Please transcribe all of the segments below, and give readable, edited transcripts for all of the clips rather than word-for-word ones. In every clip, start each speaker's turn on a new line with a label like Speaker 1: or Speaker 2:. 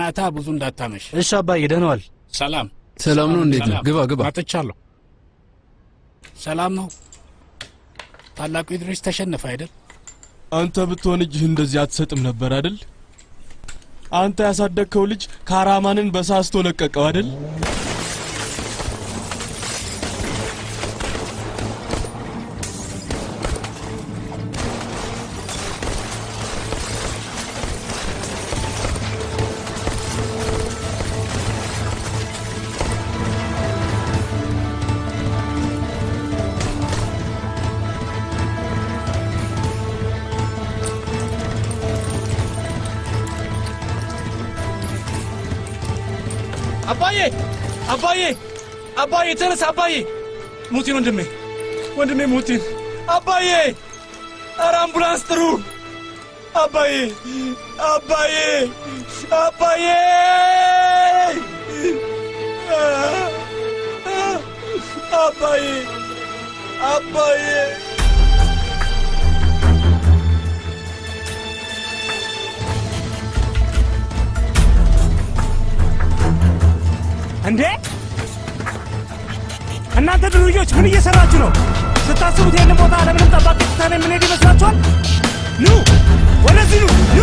Speaker 1: ማታ ብዙ እንዳታመሽ።
Speaker 2: እሺ አባዬ ደህና ዋል።
Speaker 1: ሰላም
Speaker 3: ሰላም ነው። እንዴት ነው? ግባ ግባ።
Speaker 1: መጥቻለሁ። ሰላም ነው። ታላቁ ኢድሪስ ተሸነፈ አይደል?
Speaker 4: አንተ ብትሆን እጅህ እንደዚህ አትሰጥም ነበር አይደል? አንተ ያሳደግከው ልጅ ካራማንን በሳስቶ ለቀቀው አይደል?
Speaker 2: አባዬ ተነስ አባዬ። ሙቲን ወንድሜ ሙቲን። አባዬ ኧረ አምቡላንስ ጥሩ። አባዬ አባዬ አባዬ አባዬ አባዬ
Speaker 5: እንዴ እናንተ ድሩዮች ምን እየሰራችሁ ነው? ስታስቡት ይሄን ቦታ ለምንም ጠባቂ ተታነ ምን ሄድ ይመስላችኋል? ኑ ወደዚህ ኑ።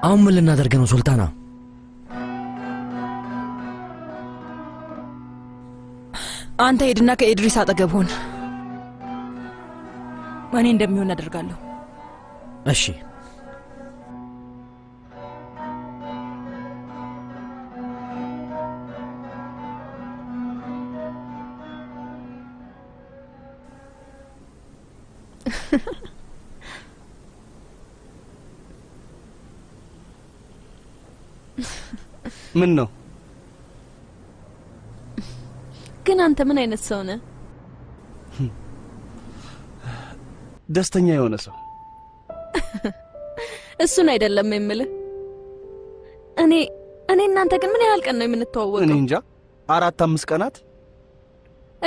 Speaker 6: አሁን ምን ልናደርግ ነው ሱልጣና?
Speaker 7: አንተ ሄድና ከኢድሪስ አጠገብ ሁን። እኔ እንደሚሆን አደርጋለሁ።
Speaker 6: እሺ
Speaker 2: ምን ነው
Speaker 7: ግን አንተ ምን አይነት ሰው ነህ?
Speaker 2: ደስተኛ የሆነ ሰው።
Speaker 7: እሱን አይደለም የምልህ። እኔ እናንተ ግን ምን ያህል ቀን ነው የምንተዋወቀው?
Speaker 2: እኔ እንጃ 4-5 ቀናት።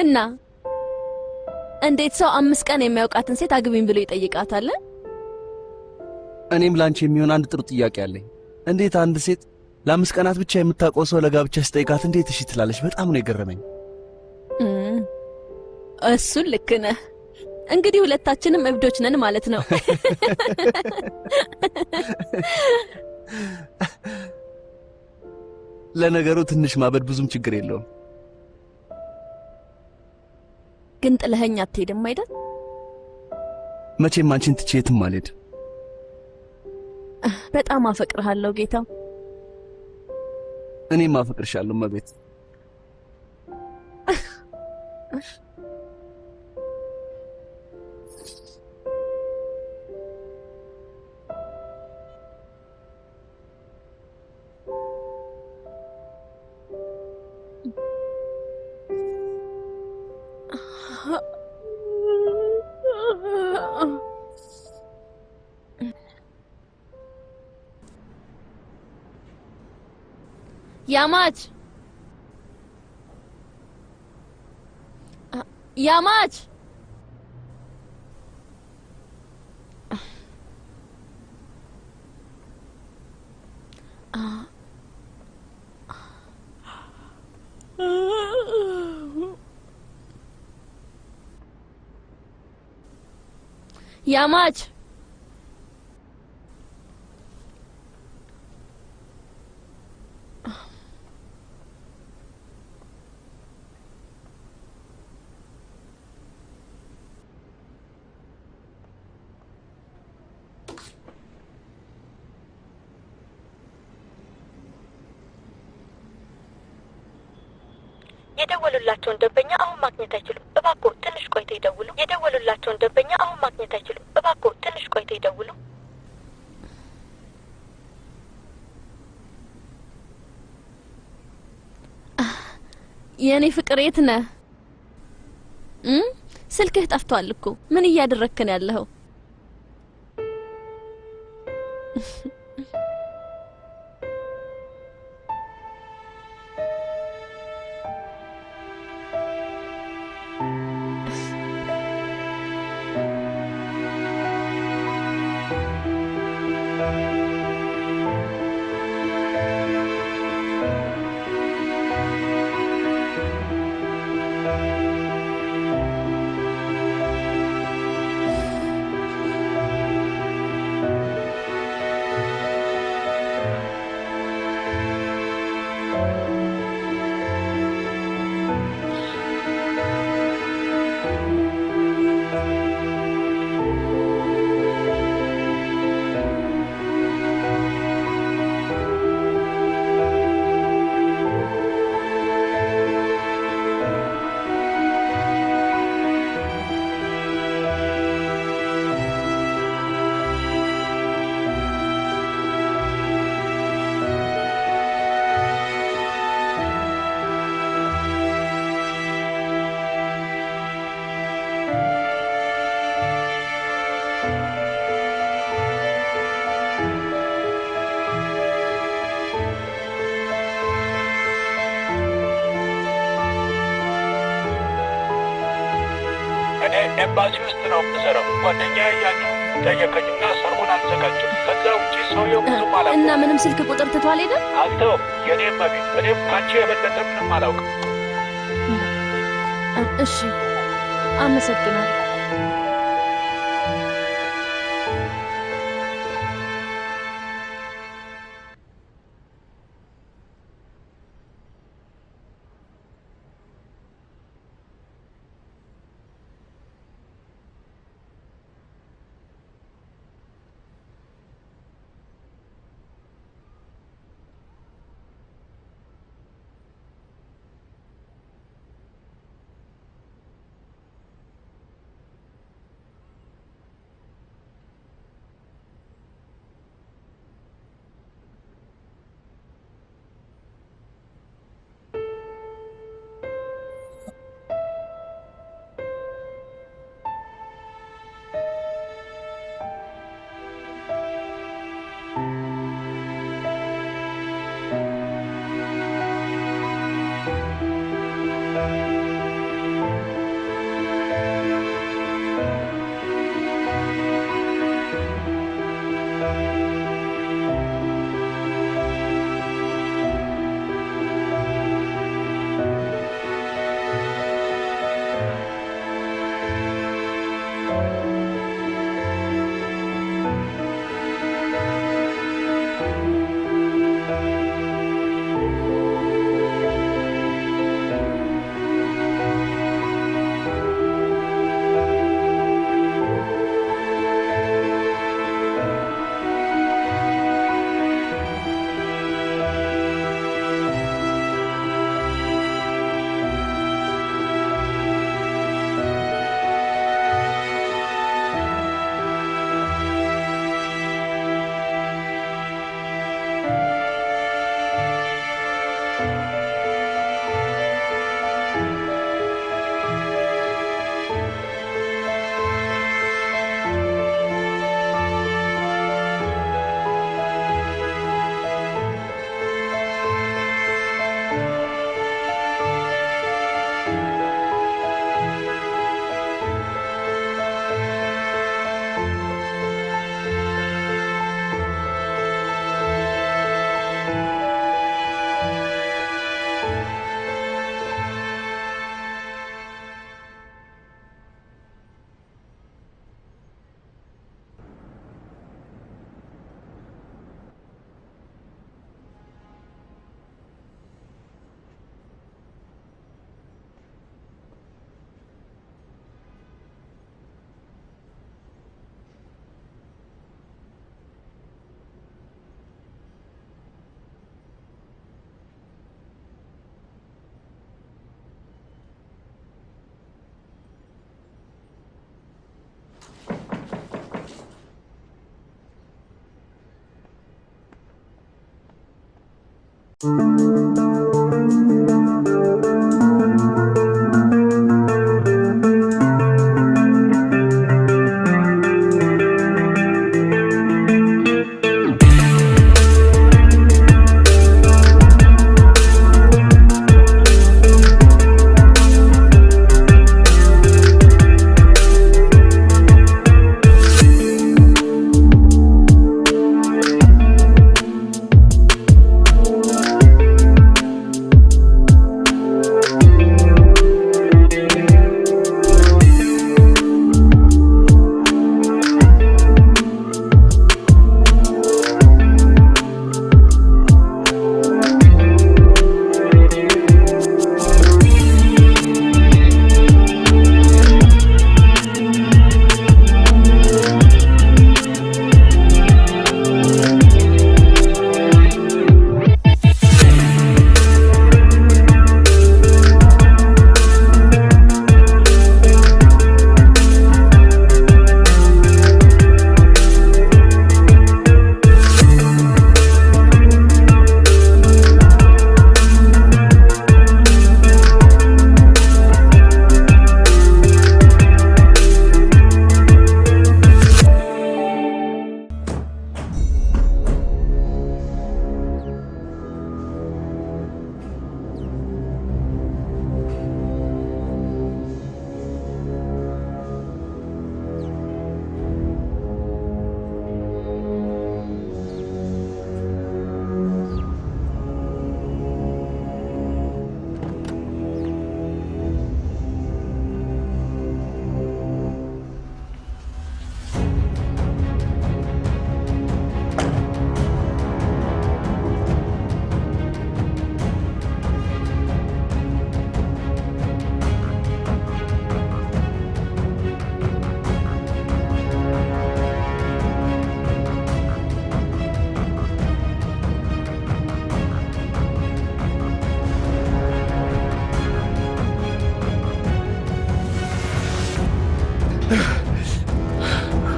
Speaker 7: እና እንዴት ሰው 5 ቀን የሚያውቃትን ሴት አግቢኝ ብሎ ይጠይቃታል?
Speaker 2: እኔም ላንቺ የሚሆን አንድ ጥሩ ጥያቄ አለኝ። እንዴት አንድ ሴት ለ5 ቀናት ብቻ የምታውቀው ሰው ለጋብቻ ሲጠይቃት እንዴት እሺ ትላለች? በጣም ነው የገረመኝ።
Speaker 7: እሱን ልክ ነህ። እንግዲህ ሁለታችንም እብዶች ነን ማለት ነው።
Speaker 2: ለነገሩ ትንሽ ማበድ ብዙም ችግር የለውም።
Speaker 7: ግን ጥለኸኝ አትሄድም አይደል?
Speaker 2: መቼም አንቺን ትቼ የትም አልሄድም።
Speaker 7: በጣም አፈቅርሃለሁ ጌታው።
Speaker 2: እኔም አፈቅርሻለሁ መቤት።
Speaker 7: ያማች ያማች ያማች
Speaker 8: የደወሉላቸውን ደንበኛ አሁን ማግኘት አይችሉም። እባክዎ ትንሽ ቆይተው ይደውሉ። የደወሉላቸውን ደንበኛ አሁን ማግኘት አይችሉም። እባክዎ ትንሽ ቆይተው ይደውሉ።
Speaker 7: የኔ ፍቅር የት ነህ? ስልክህ ጠፍቷል እኮ። ምን እያደረግክ ነው ያለኸው?
Speaker 1: ኤምባሲ ውስጥ ነው የምሰራው። ጓደኛዬ ያኔ ጠየቀኝና ሰርጉን አዘጋጀው። ከዛ ውጪ ሰውየው ብዙም አላውቅም
Speaker 7: እና ምንም ስልክ ቁጥር ትቶ አልሄደም?
Speaker 1: አልተውም። የኔም መቤት እኔም ካንቺ የበለጠ ምንም አላውቅም።
Speaker 7: እሺ፣ አመሰግናለሁ።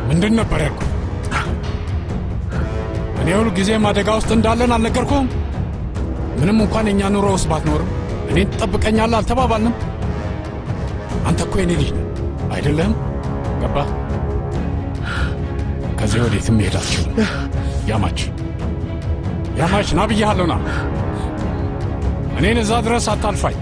Speaker 1: ምንድን ነበር ያልኩት? እኔ ሁሉ ጊዜም አደጋ ውስጥ እንዳለን አልነገርኩም? ምንም እንኳን የኛ ኑሮ ውስጥ ባትኖርም እኔን ትጠብቀኛለህ አልተባባልንም? አንተ እኮ የኔ ልጅ ነህ አይደለህም? ገባህ? ከዚህ ወዴትም መሄድ አትችልም። ያማች ና ብያለሁ፣ ና። እኔን እዛ ድረስ አታልፋኝ።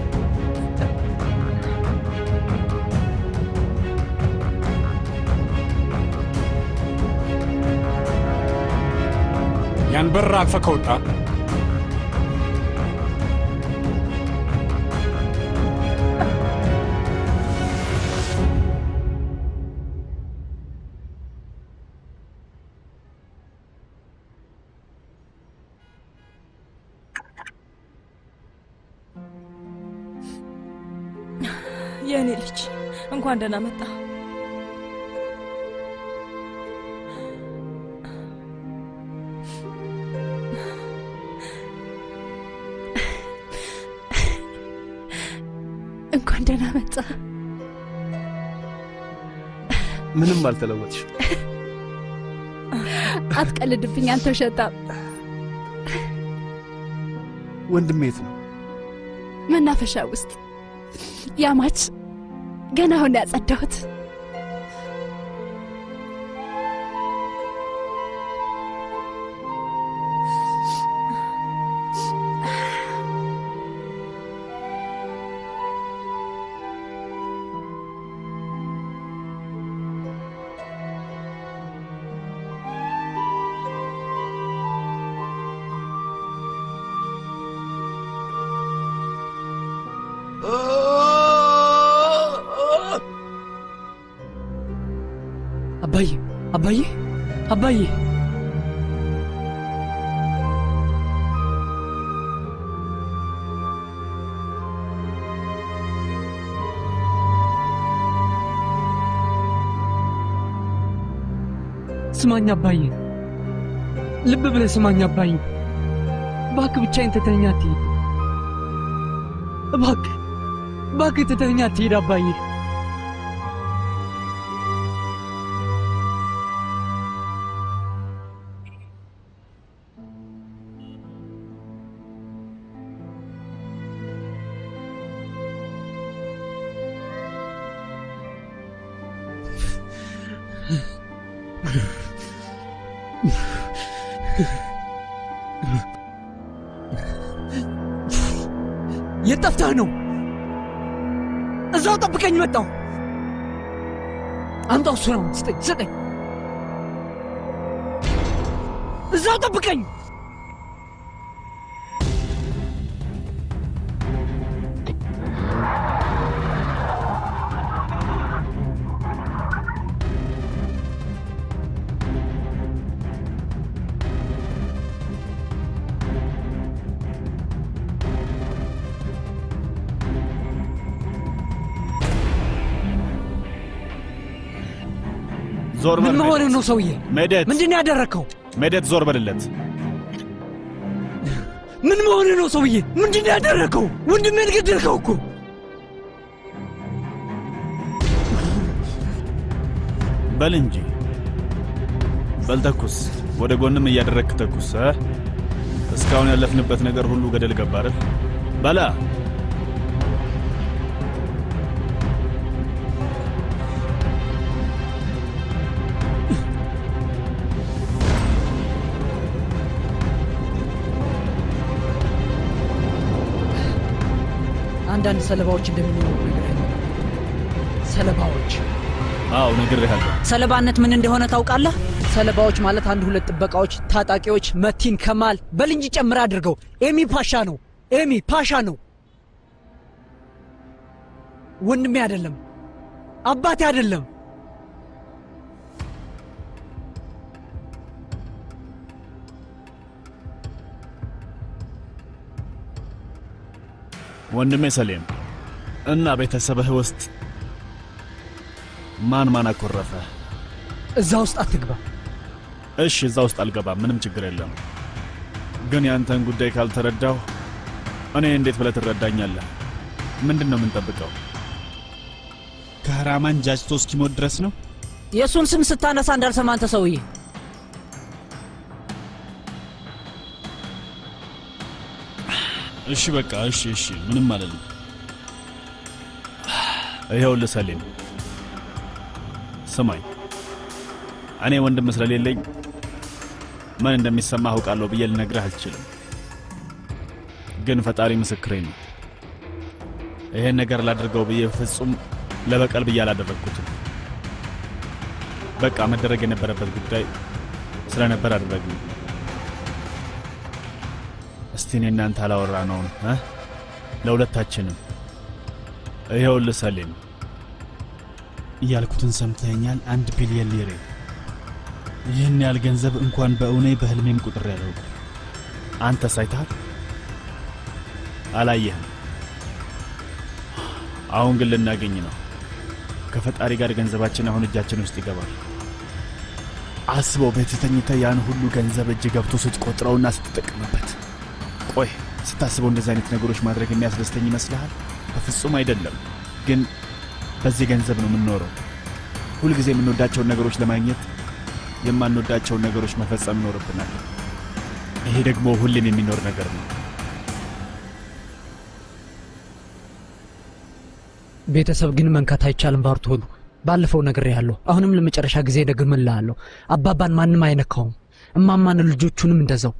Speaker 1: ያን በር አልፈህ ከወጣ
Speaker 9: የኔ ልጅ እንኳን ደህና መጣ። እንኳን ደህና መጣ።
Speaker 2: ምንም አልተለወጥሽ።
Speaker 7: አትቀልድብኝ አንተ ሸጣም።
Speaker 2: ወንድሜ የት ነው?
Speaker 7: መናፈሻ ውስጥ ያማች ገና አሁን ያጸዳሁት።
Speaker 6: አባዬ ስማኝ አባዬ፣ ልብ ብለህ ስማኝ አባዬ። እባክህ ብቻዬን ትተኸኝ አትሂድ። እባክህ ትተኸኝ አትሂድ አባዬ። የት ጠፍተህ ነው? እዛው ጠብቀኝ፣ መጣሁ። አምጣው እሱን፣ ስጠኝ። እዛው ጠብቀኝ።
Speaker 10: ዞር በል።
Speaker 6: ምን መሆንህ ነው ሰውዬ?
Speaker 10: ሜዴት፣
Speaker 6: ምንድን ያደረከው?
Speaker 10: ሜዴት ዞር በልለት።
Speaker 6: ምን መሆንህ ነው ሰውዬ? ምንድን ያደረከው? ወንድሜን ገደልከው እኮ።
Speaker 10: በል እንጂ በል፣ ተኩስ። ወደ ጎንም እያደረግክ ተኩስ። እስካሁን ያለፍንበት ነገር ሁሉ ገደል ገባ አይደል? በላ
Speaker 6: አንዳንድ ሰለባዎች እንደሚኖሩ ነግሬሃለሁ። ሰለባዎች?
Speaker 10: አዎ ነግሬሃለሁ።
Speaker 6: ሰለባነት ምን እንደሆነ ታውቃለህ? ሰለባዎች ማለት አንድ ሁለት ጥበቃዎች፣ ታጣቂዎች፣ መቲን፣ ከማል በል እንጂ ጨምረህ አድርገው። ኤሚ ፓሻ ነው። ኤሚ ፓሻ ነው። ወንድሜ አይደለም፣ አባቴ አይደለም።
Speaker 10: ወንድሜ ሰሌም እና ቤተሰብህ ውስጥ ማን አኮረፈ?
Speaker 6: እዛ ውስጥ አትግባ።
Speaker 10: እሺ፣ እዛ ውስጥ አልገባም፣ ምንም ችግር የለም። ግን ያንተን ጉዳይ ካልተረዳሁ እኔ እንዴት ብለህ ትረዳኛለህ? ምንድን ነው የምንጠብቀው? ከህራማን ጃጅቶ እስኪሞት ድረስ ነው?
Speaker 6: የእሱን ስም ስታነሳ እንዳልሰማ አንተ ሰውዬ።
Speaker 10: እሺ በቃ እሺ፣ ምንም ማለት ነው። ይኸውልህ ሰሌም ስማኝ፣ እኔ ወንድም ስለሌለኝ ምን እንደሚሰማ አውቃለሁ ብዬ ልነግርህ አልችልም። ግን ፈጣሪ ምስክሬ ነው፣ ይሄን ነገር ላድርገው ብዬ ፍጹም ለበቀል ብዬ አላደረግኩትም። በቃ መደረግ የነበረበት ጉዳይ ስለነበር አደረግን። እስቲ እኔ እናንተ አላወራነውም ለሁለታችንም። ይኸውልህ ሰሌም እያልኩትን ሰምተኛል። 1 ቢሊየን ሊሬ፣ ይህን ያህል ገንዘብ እንኳን በእውኔ በህልሜም ቁጥር ያለው አንተ ሳይታል አላየህም። አሁን ግን ልናገኝ ነው። ከፈጣሪ ጋር ገንዘባችን አሁን እጃችን ውስጥ ይገባል። አስበው፣ ቤት ተኝተህ ያን ሁሉ ገንዘብ እጅ ገብቶ ስትቆጥረውና ስትጠቀምበት። ቆይ ስታስበው እንደዚህ አይነት ነገሮች ማድረግ የሚያስደስተኝ ይመስልሃል? በፍጹም አይደለም። ግን በዚህ ገንዘብ ነው የምንኖረው። ሁልጊዜ የምንወዳቸውን ነገሮች ለማግኘት የማንወዳቸውን ነገሮች መፈጸም ይኖርብናል። ይሄ ደግሞ ሁሌም የሚኖር ነገር ነው።
Speaker 6: ቤተሰብ ግን መንካት አይቻልም። ባርቶሉ ባለፈው ነግሬሃለሁ። አሁንም ለመጨረሻ ጊዜ ደግምልሃለሁ። አባባን ማንም አይነካውም። እማማን ልጆቹንም እንደዛው።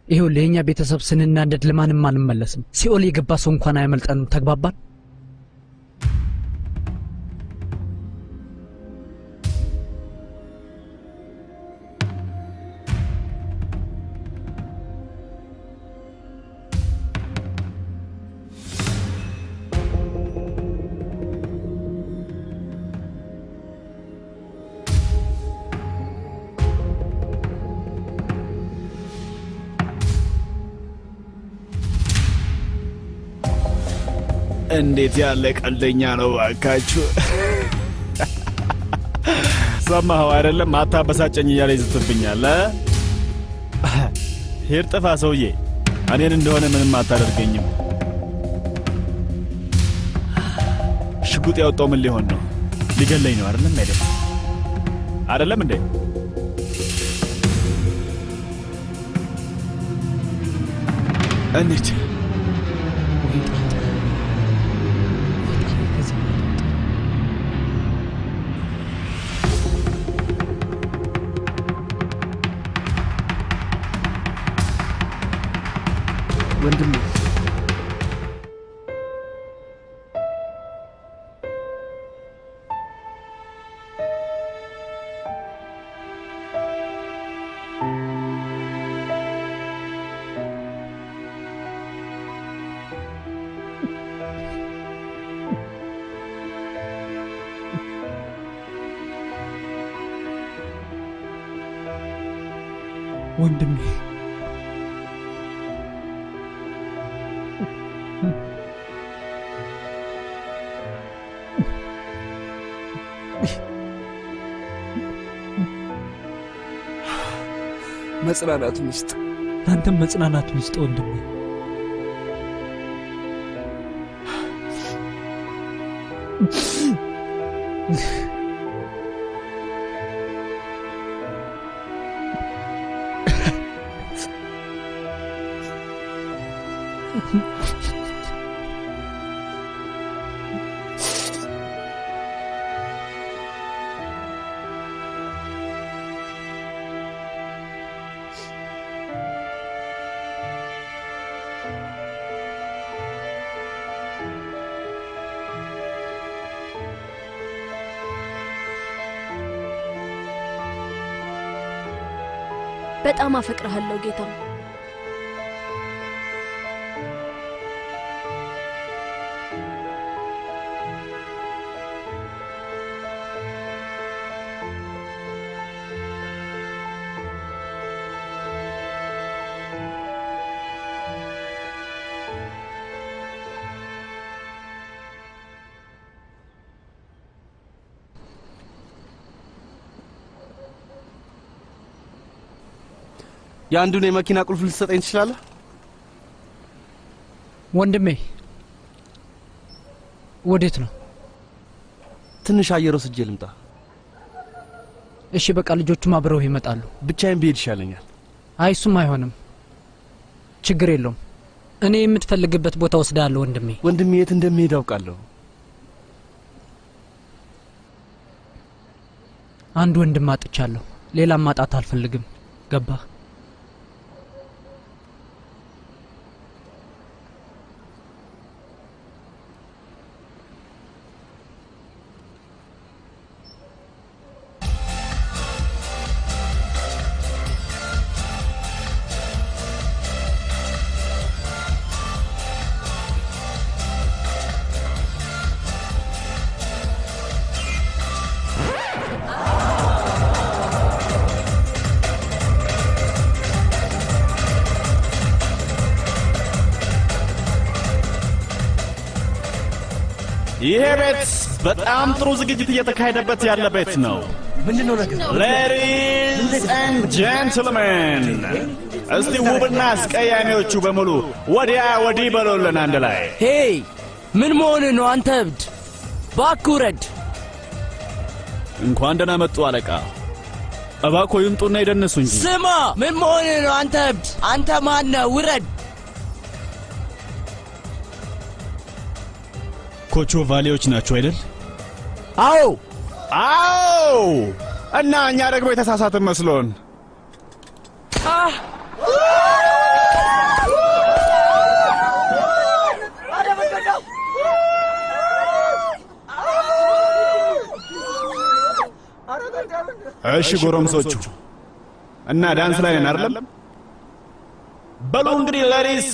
Speaker 6: ይሄው ለኛ ቤተሰብ ስንናደድ ለማንም አንመለስም። ሲኦል የገባ ሰው እንኳን አይመልጠንም። ተግባባን?
Speaker 10: እንዴት ያለ ቀልደኛ ነው አካቹ! ሰማኸው አይደለም? አታበሳጨኝ እያለ ይዝትብኛል። ሄድ ጥፋ ሰውዬ፣ እኔን እንደሆነ ምንም አታደርገኝም። ሽጉጥ ያወጣው ምን ሊሆን ነው? ሊገለኝ ነው አይደለም? አይደለም እንዴ? እንዴት
Speaker 6: ወንድሜ
Speaker 2: መጽናናቱን ይስጥ።
Speaker 6: አንተም መጽናናቱን ይስጥ ወንድሜ።
Speaker 7: በጣም አፈቅርሃለሁ ጌታ።
Speaker 2: የአንዱን የመኪና ቁልፍ ልትሰጠኝ ትችላለህ?
Speaker 6: ወንድሜ ወዴት ነው?
Speaker 2: ትንሽ አየር ወስጄ ልምጣ።
Speaker 6: እሺ በቃ ልጆቹም አብረው ይመጣሉ።
Speaker 2: ብቻዬን ብሄድ ይሻለኛል።
Speaker 6: አይ እሱም አይሆንም። ችግር የለውም። እኔ የምትፈልግበት ቦታ ወስዳለሁ ወንድሜ።
Speaker 2: ወንድሜ የት እንደምሄድ አውቃለሁ።
Speaker 6: አንድ ወንድም አጥቻለሁ። ሌላም ማጣት አልፈልግም። ገባህ?
Speaker 10: ይሄ ቤት በጣም ጥሩ ዝግጅት እየተካሄደበት ያለ ቤት ነው።
Speaker 2: ምንድነው ነገር?
Speaker 10: ሌዲስ ኤንድ ጀንትልሜን፣ እስቲ ውብና አስቀያሚዎቹ በሙሉ ወዲያ ወዲህ በሉልን አንድ ላይ።
Speaker 11: ሄይ ምን መሆን ነው አንተ እብድ? እባክህ ውረድ።
Speaker 10: እንኳን ደህና መጡ አለቃ። እባክዎ ይምጡና ይደንሱ እንጂ።
Speaker 11: ስማ ምን መሆን ነው አንተ እብድ? አንተ ማን ነህ? ውረድ።
Speaker 10: ኮቾ ቫሌዎች ናቸው አይደል?
Speaker 11: አዎ
Speaker 10: አዎ። እና እኛ ደግሞ የተሳሳትን መስሎን። እሺ ጎረምሶቹ እና ዳንስ ላይ ነን አይደለም? በሉ እንግዲህ ሌዲስ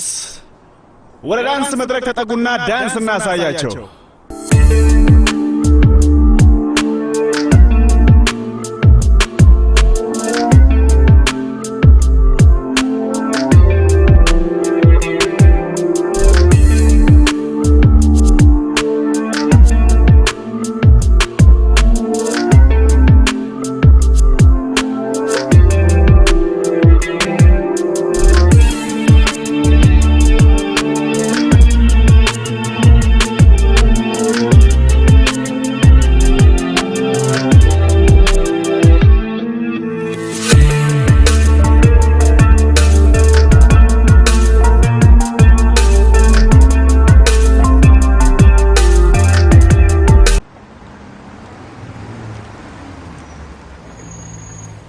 Speaker 10: ወደ ዳንስ መድረክ ተጠጉና ዳንስ እናሳያቸው።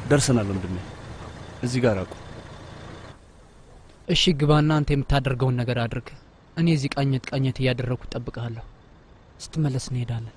Speaker 2: ደርሰናል ወንድሜ። እዚህ ጋር አቁ።
Speaker 6: እሺ ግባና አንተ የምታደርገውን ነገር አድርግ። እኔ እዚህ ቃኘት እያደረኩ እጠብቅሃለሁ። ስትመለስ እንሄዳለን።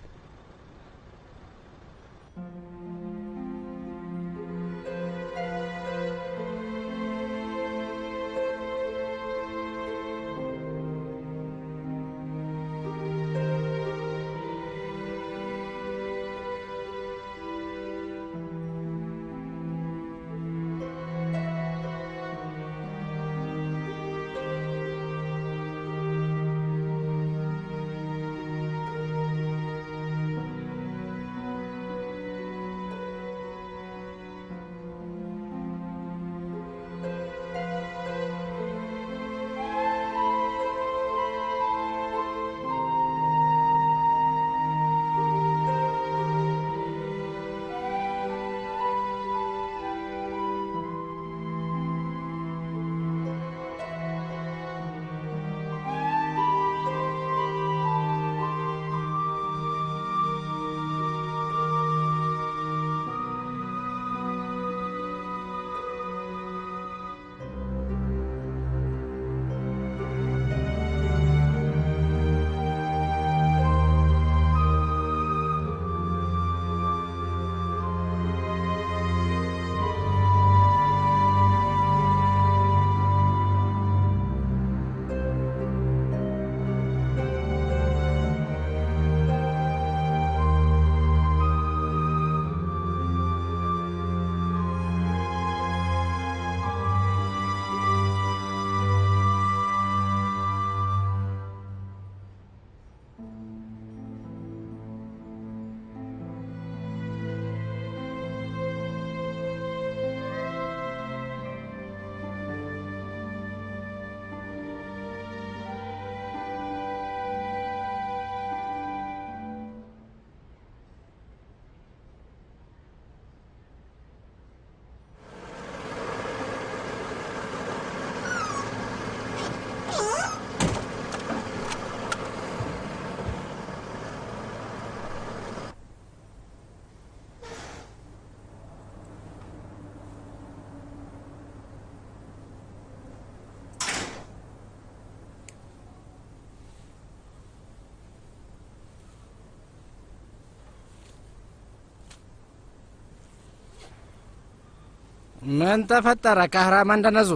Speaker 12: ምን ተፈጠረ? ካህራማን እንደነዙ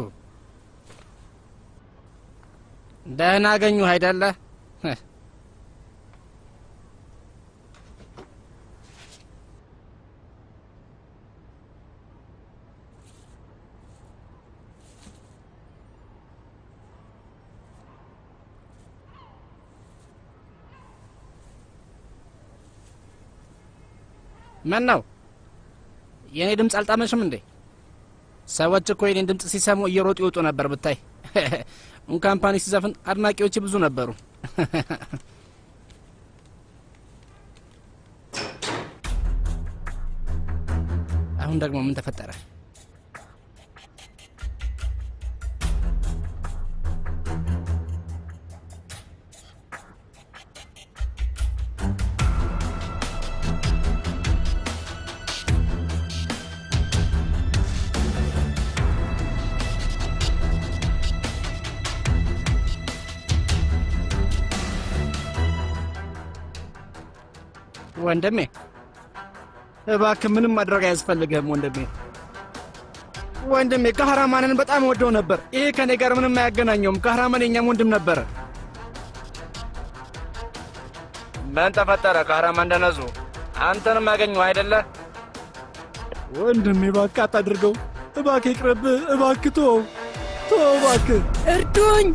Speaker 12: ደህና አገኙ አይደለ? ምን ነው የኔ ድምፅ አልጣመሽም እንዴ? ሰዎች እኮ የኔን ድምፅ ሲሰሙ እየሮጡ ይወጡ ነበር ብታይ። ካምፓኒ ሲዘፍን አድናቂዎች ብዙ ነበሩ። አሁን ደግሞ ምን ተፈጠረ? ወንድሜ እባክህ ምንም ማድረግ አያስፈልግህም ወንድሜ ካህራማንን በጣም ወደው ነበር። ይሄ ከኔ ጋር ምንም አያገናኘውም። ካህራማን የኛም ወንድም ነበረ። ምን ተፈጠረ? ካህራማን እንደነዙ አንተንም ያገኘው አይደለ?
Speaker 4: ወንድሜ እባክህ አታድርገው። እባክህ ይቅርብህ። እባክህ ተው እባክህ
Speaker 9: እርዱኝ።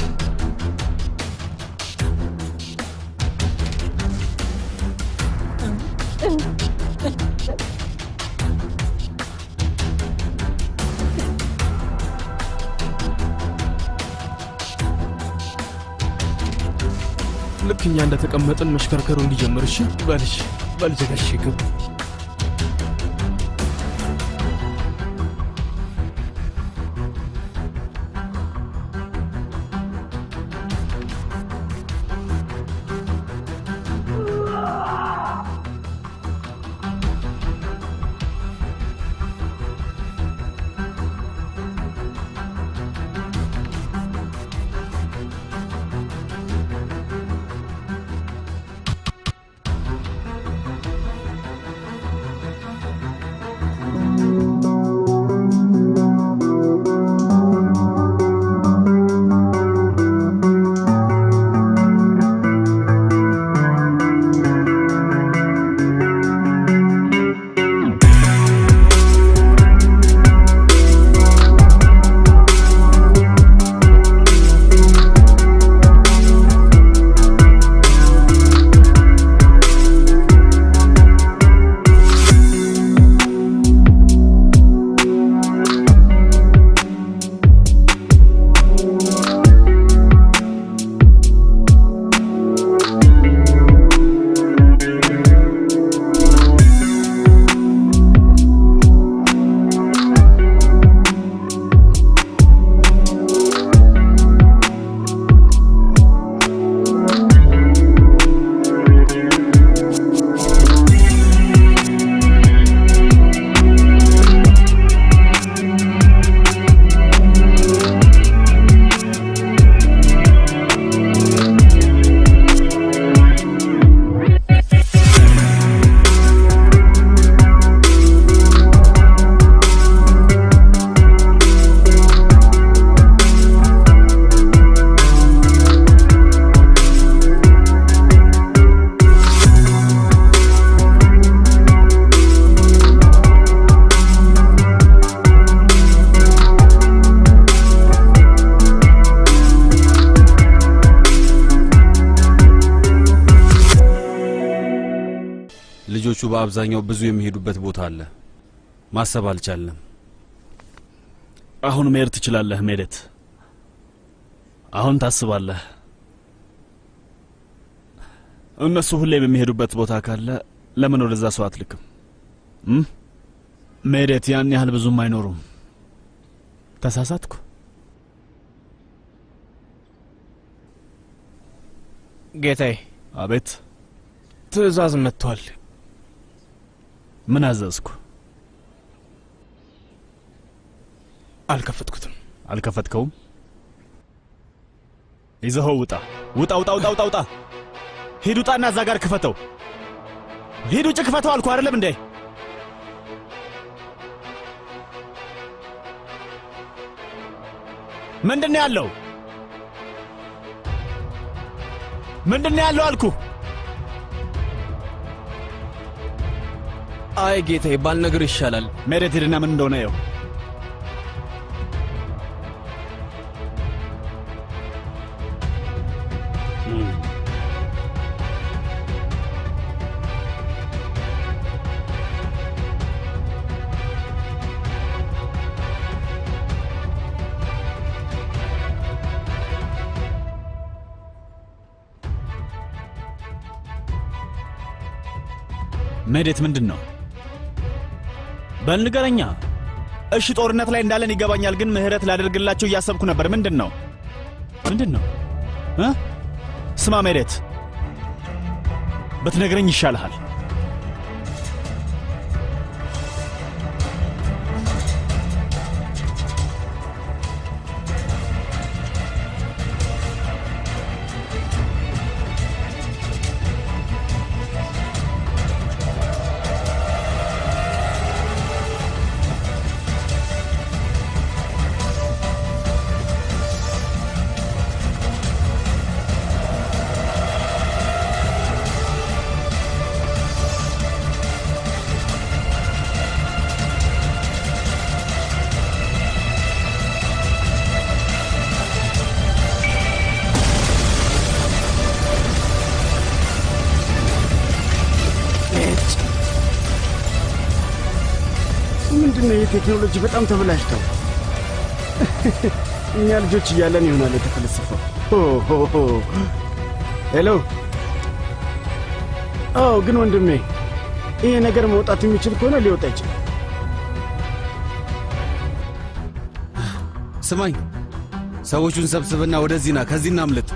Speaker 4: ልክ እኛ እንደተቀመጥን መሽከርከሩ እንዲጀምር እሺ በልሽ በልሽ ግብ
Speaker 2: ልጆቹ በአብዛኛው ብዙ የሚሄዱበት ቦታ አለ። ማሰብ አልቻለም።
Speaker 10: አሁን መሄድ ትችላለህ ሜዴት። አሁን ታስባለህ። እነሱ ሁሌም የሚሄዱበት ቦታ ካለ ለምን ወደዛ ሰው አትልክም? ሜዴት ያን ያህል ብዙም አይኖሩም። ተሳሳትኩ?
Speaker 12: ጌታዬ።
Speaker 10: አቤት።
Speaker 12: ትዕዛዝ መጥቷል።
Speaker 10: ምን አዘዝኩ?
Speaker 12: አልከፈትኩትም።
Speaker 10: አልከፈትከውም? ይዘኸው ውጣ ውጣ ውጣ ውጣ ውጣ ውጣ። ሂድ ውጣና እዛ ጋር ክፈተው። ሂድ ውጭ ክፈተው አልኩህ አይደለም እንዴ? ምንድነው ያለው? ምንድነው ያለው አልኩ።
Speaker 2: አይ ጌታዬ፣ ባልነግር ይሻላል።
Speaker 10: ሜሬት ሄድና ምን እንደሆነ ያው ሜዴት ምንድን ነው? በል ንገረኛ። እሺ ጦርነት ላይ እንዳለን ይገባኛል፣ ግን ምህረት ላደርግላቸው እያሰብኩ ነበር። ምንድን ነው? ስማ ሜዴት፣ ብትነግረኝ ይሻልሃል።
Speaker 13: ቴክኖሎጂ በጣም ተበላሽቷል። እኛ ልጆች እያለን ይሆናል የተፈለሰፈው። ሄሎ። አዎ፣ ግን ወንድሜ ይሄ ነገር መውጣት የሚችል ከሆነ ሊወጣ ይችላል።
Speaker 2: ስማኝ፣ ሰዎቹን ሰብስብና ወደዚህ ና፣ ከዚህ እናምልጥ።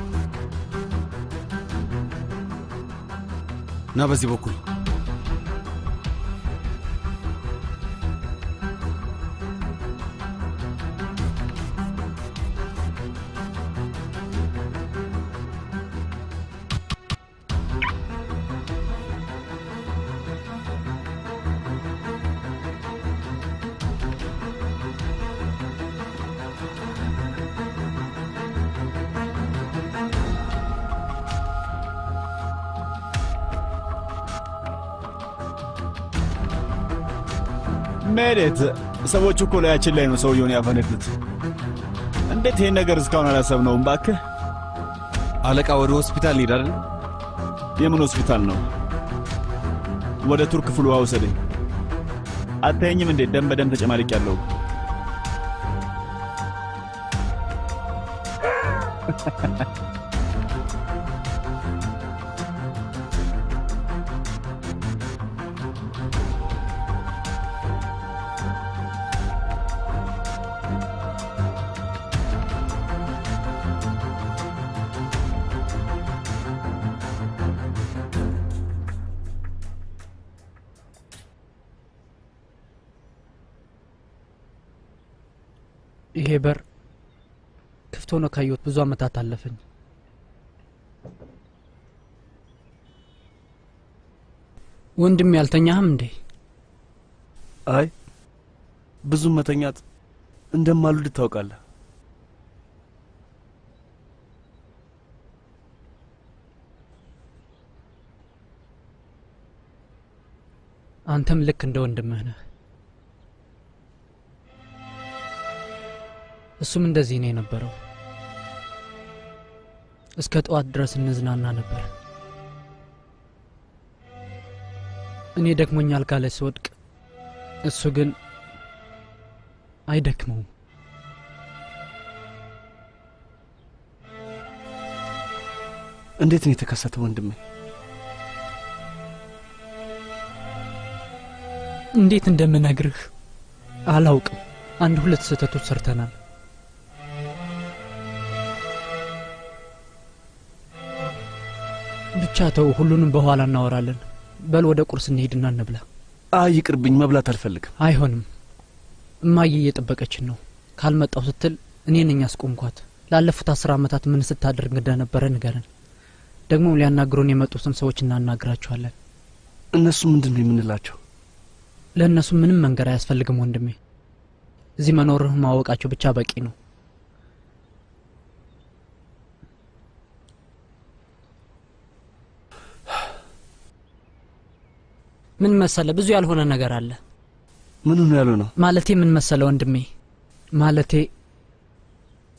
Speaker 2: ና በዚህ በኩል
Speaker 10: ሜዴት፣ ሰዎቹ እኮ ላያችን ላይ ነው ሰውየውን ያፈነዱት። እንዴት ይሄን ነገር እስካሁን አላሰብነውም? እባክህ
Speaker 2: አለቃ፣ ወደ ሆስፒታል ሊድ አይደል?
Speaker 10: የምን ሆስፒታል ነው? ወደ ቱርክ ፍሉ ውሰደኝ። አታየኝም እንዴ? ደም በደም ተጨማልቅ ያለው
Speaker 6: ይሄ በር ክፍት ሆኖ ካየሁት ብዙ ዓመታት አለፈኝ። ወንድም ያልተኛህም እንዴ?
Speaker 2: አይ ብዙም መተኛት እንደማልወድ ታውቃለህ።
Speaker 6: አንተም ልክ እንደ ወንድምህ ነህ። እሱም እንደዚህ ነው የነበረው። እስከ ጠዋት ድረስ እንዝናና ነበር። እኔ ደክሞኛል አልጋ ላይ ስወድቅ፣ እሱ ግን አይደክመውም።
Speaker 2: እንዴት ነው የተከሰተው ወንድሜ?
Speaker 6: እንዴት እንደምነግርህ አላውቅም። አንድ ሁለት ስህተቶች ሰርተናል። ብቻ ተው፣ ሁሉንም በኋላ እናወራለን። በል ወደ ቁርስ እንሄድና እንብላ።
Speaker 2: አይ ይቅርብኝ፣ መብላት አልፈልግም።
Speaker 6: አይሆንም፣ እማዬ እየጠበቀችን ነው። ካልመጣው ስትል እኔ ነኝ ያስቆምኳት። ላለፉት 10 ዓመታት ምን ስታደርግ እንደነበረ ንገረን። ደግሞ ሊያናግሩን የመጡትን ሰዎች እናናግራቸዋለን።
Speaker 2: እነሱ ምንድን ነው የምንላቸው?
Speaker 6: ለእነሱ ምንም መንገር አያስፈልግም ወንድሜ። እዚህ መኖርህ ማወቃቸው ብቻ በቂ ነው። ምን መሰለ ብዙ ያልሆነ ነገር አለ።
Speaker 2: ምኑ ነው ያለው ነው?
Speaker 6: ማለቴ ምን መሰለ ወንድሜ፣ ማለቴ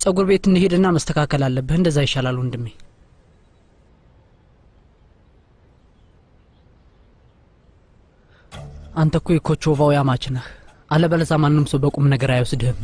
Speaker 6: ጸጉር ቤት እንሄድና መስተካከል አለብህ። እንደዛ ይሻላል ወንድሜ። አንተ እኮ የኮቾቫው ያማች ነህ። አለበለዚያ ማንም ሰው በቁም ነገር አይወስድህም።